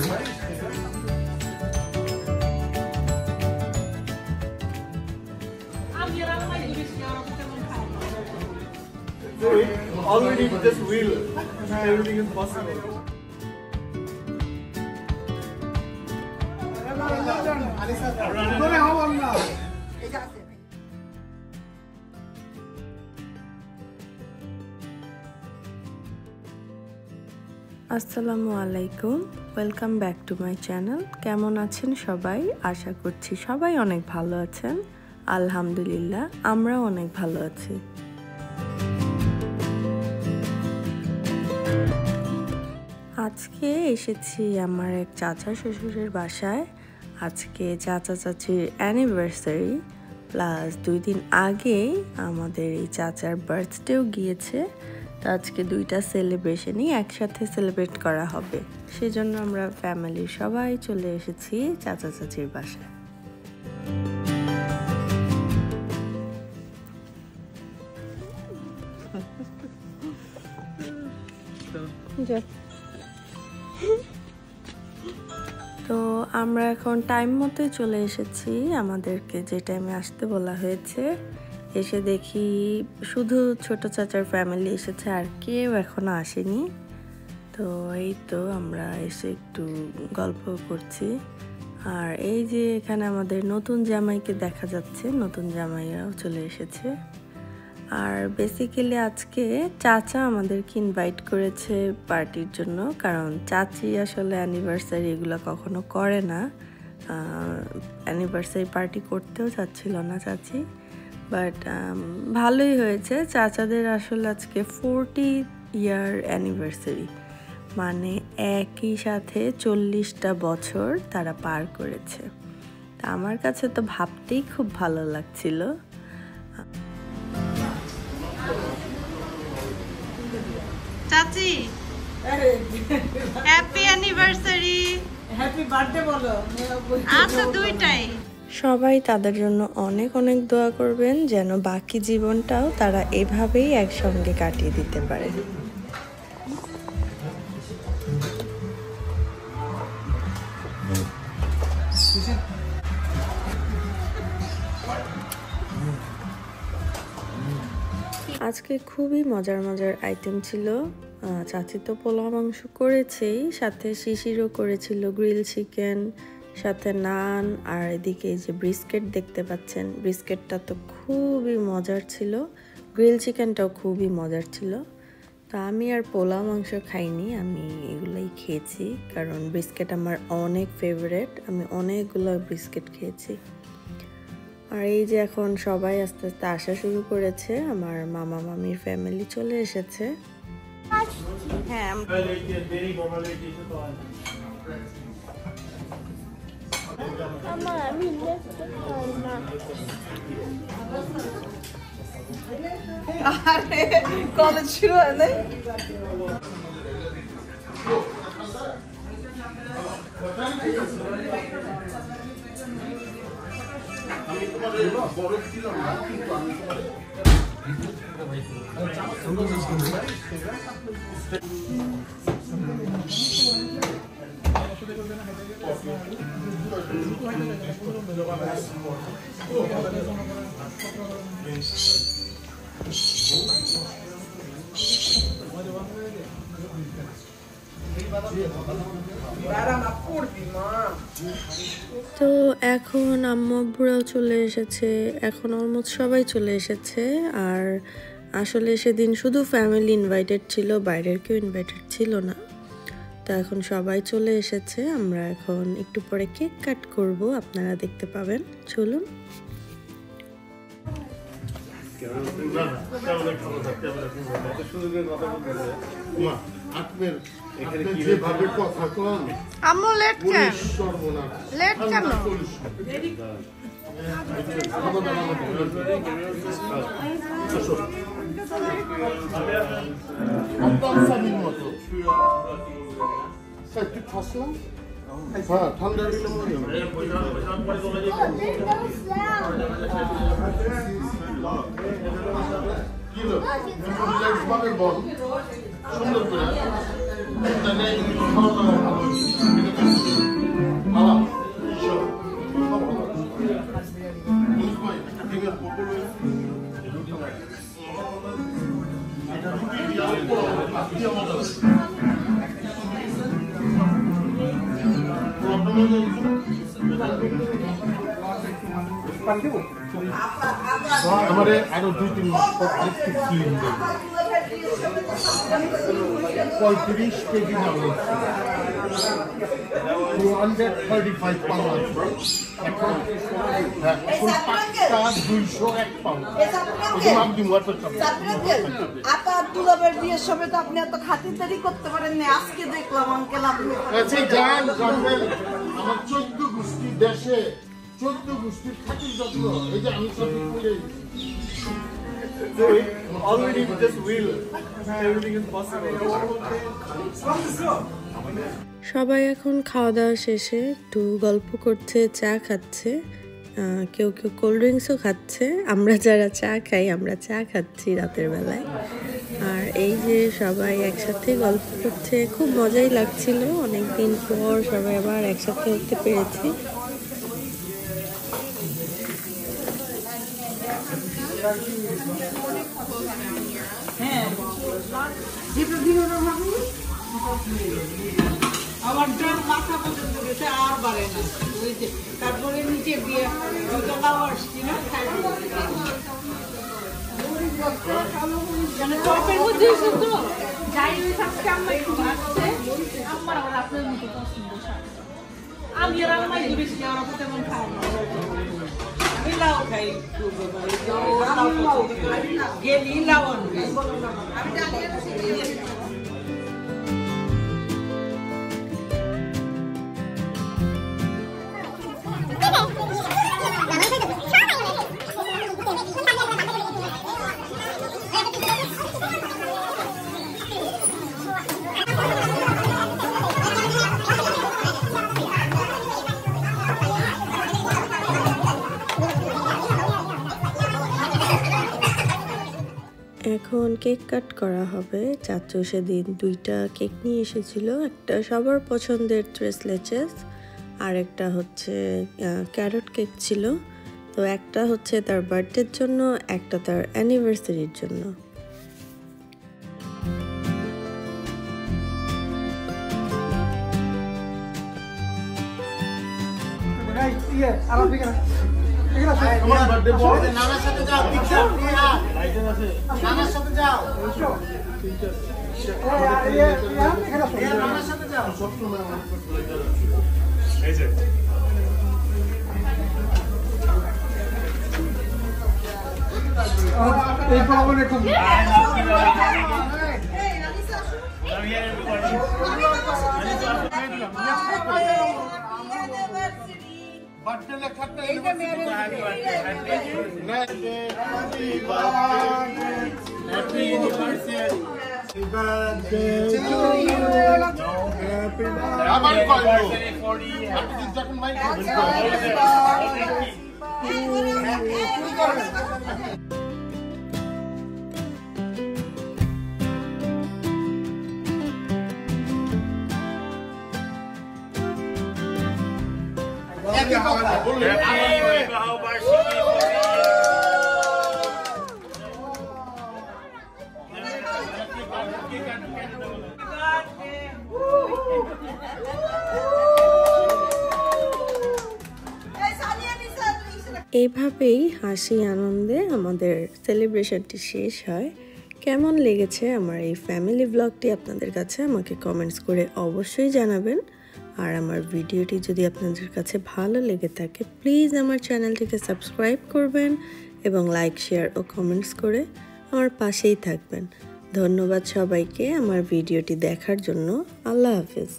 So already with this wheel, everything is possible. আসসালামু আলাইকুম, welcome back to my channel. কেমন আছেন সবাই? আশা করছি সবাই অনেক ভালো আছেন। আলহামদুলিল্লাহ, আমরাও অনেক ভালো আছি। আজকে এসেছি আমার এক চাচা শ্বশুরের বাসায়। আজকে চাচা চাচির অ্যানিভার্সারি, প্লাস 2 দিন আগে আমাদের এই চাচার বার্থডেও গিয়েছে। তো আজকে 2টা সেলিব্রেশনই একসাথে সেলিব্রেট করা হবে, সেজন্য আমরা ফ্যামিলির সবাই চলে এসেছি চাচা চাচির বাসায়। তো আমরা এখন টাইম মতোই চলে এসেছি, আমাদেরকে যে টাইমে আসতে বলা হয়েছে। এসে দেখি শুধু ছোট চাচার ফ্যামিলি এসেছে, আর কেউ এখনো আসেনি। তো এই তো আমরা এসে একটু গল্প করছি। আর এই যে এখানে আমাদের নতুন জামাইকে দেখা যাচ্ছে, নতুন জামাইরাও চলে এসেছে। আর বেসিক্যালি আজকে চাচা আমাদেরকে ইনভাইট করেছে পার্টির জন্য, কারণ চাচি আসলে অ্যানিভার্সারি এগুলো কখনো করে না। অ্যানিভার্সারি পার্টি করতেও চাচ্ছিল না চাচি, বাট ভালোই হয়েছে। চাচাদের আসলে আজকে 40 ইয়ার অ্যানিভার্সারি, মানে একই সাথে 40টা বছর তারা পার করেছে। তা আমার কাছে তো ভাবতেই খুব ভালো লাগছিল। চাচি হ্যাপি অ্যানিভার্সারি, হ্যাপি বার্থডে বলো। আচ্ছা, 2টাই। সবাই তাদের জন্য অনেক অনেক দোয়া করবেন, যেন বাকি জীবনটাও তারা এভাবেই একসঙ্গে কাটিয়ে দিতে পারে। আজকে খুবই মজার মজার আইটেম ছিল। চাচি তো পোলাও মাংস করেছেই, সাথে শিশিরও করেছিল, গ্রিল চিকেন, সাথে নান, আর এদিকে এই যে ব্রিস্কেট দেখতে পাচ্ছেন, ব্রিস্কেটটা তো খুবই মজার ছিল, গ্রিল চিকেনটাও খুবই মজার ছিল। তো আমি আর পোলাও মাংস খাইনি, আমি এগুলোই খেয়েছি, কারণ ব্রিস্কেট আমার অনেক ফেভারেট, আমি অনেকগুলো ব্রিস্কেট খেয়েছি। আর এই যে এখন সবাই আস্তে আস্তে আসা শুরু করেছে, আমার মামা মামির ফ্যামিলি চলে এসেছে। হ্যাঁ, কলেজ শুরু হয় নাই। তো এখন আম্মু আব্বুরাও চলে এসেছে, এখন অলমোস্ট সবাই চলে এসেছে। আর আসলে সেদিন শুধু ফ্যামিলি ইনভাইটেড ছিল, বাইরের কেউ ইনভাইটেড ছিল না। তো এখন সবাই চলে এসেছে, আমরা এখন একটু পরে কেক কাট করব, আপনারা দেখতে পাবেন। চলুন। আম্মু লেট কেন? লেট কেন? ঠান্ডা সুন্দর করে हमारे आरो 2-3 আরেকটু ক্লিন দেন 35 কেজি না 235 পাউন্ড ফুল পাক্কা 201 পাউন্ড ওই দিন ওয়াটার কাপ আপা দুলাবের বিয়ের সময় তো আপনি এত খাতিরদারি করতে পারেন না আজকে দেখলাম আঙ্কেল আপনি আচ্ছা জান জানবেন আমার 14 গোষ্ঠী দেশে 14 গোষ্ঠীর খাতির যত্ন এই যে আমি সব করে So all we need is just will. Everything is possible. সবাই এখন খাওয়া দাওয়া শেষে একটু গল্প করছে, চা খাচ্ছে, কেউ কেউ কোল্ড ড্রিঙ্কসও খাচ্ছে। আমরা যারা চা খাই আমরা চা খাচ্ছি রাতের বেলায়। আর এই যে সবাই একসাথে গল্প করছে, খুব মজাই লাগছিল। অনেকদিন পর সবাই আবার একসাথে হতে পেরেছি। আমার ডান মাথা পর্যন্ত গেছে আর বাড়ে না ওই যে তারপরে নিচে দিয়ে লাউ আসছি না টপের মধ্যে তো যাই থাকছে আমরা একটু ভাবছে আমার আবার আপনার মতো পছন্দ আমি আর আমার বেশি যাওয়ার মতো তেমন খাই আমি লাউ খাই গেলি লাউ আনবি এখন কেক কাট করা হবে। চাচু সেদিন 2টা কেক নিয়ে এসেছিল, একটা সবার পছন্দের 3 লেচেস আর একটা হচ্ছে ক্যারট কেক ছিল। তো একটা হচ্ছে তার বার্থডের জন্য, একটা তার অ্যানিভার্সারির জন্য। আমার বার্থডে বয় নানার সাথে যাও পিকচার নিয়া নানার সাথে যাও নানার সাথে যাও সব সময় আমার এই যে এই পাবনে খুব birthday লেখাটা এইটা মেরে হ্যাপি অ্যানিভার্সারি আমার কয়লো আপনি যখন মাইক এইভাবেই হাসি আনন্দে আমাদের সেলিব্রেশনটি শেষ হয়। কেমন লেগেছে আমার এই ফ্যামিলি ব্লগটি আপনাদের কাছে আমাকে কমেন্টস করে অবশ্যই জানাবেন। আর আমার ভিডিওটি যদি আপনাদের কাছে ভালো লেগে থাকে প্লিজ আমার চ্যানেলটিকে সাবস্ক্রাইব করবেন এবং লাইক, শেয়ার ও কমেন্টস করে আমার পাশেই থাকবেন। ধন্যবাদ সবাইকে আমার ভিডিওটি দেখার জন্য। আল্লাহ হাফেজ।